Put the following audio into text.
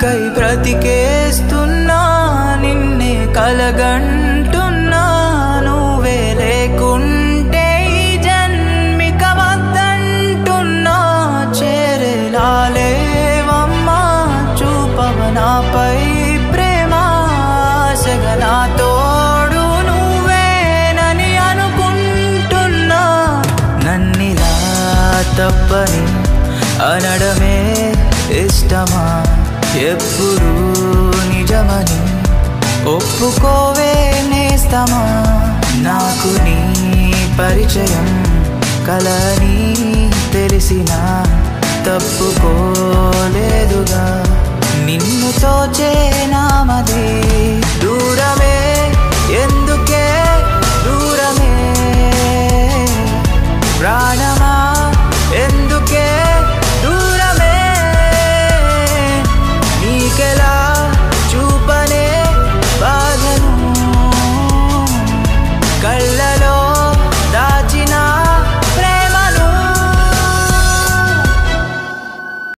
కై బ్రతికేస్తున్నా నిన్నే కలగంటున్నా నువ్వే లేకుంటే ఈ జన్మిక వద్దంటున్నా చేరేలాలేవమ్మా చూపవ నాపై ప్రేమ ఆశగా నా తోడు నువ్వేనని అనుకుంటున్నా నన్నిలా తప్పని అనడమే ఇష్టమా ఎప్పుడు నిజమని ఒప్పుకోవే నేస్తమా నాకు నీ పరిచయం కలని తెలిసినా తప్పుకోలేదుగా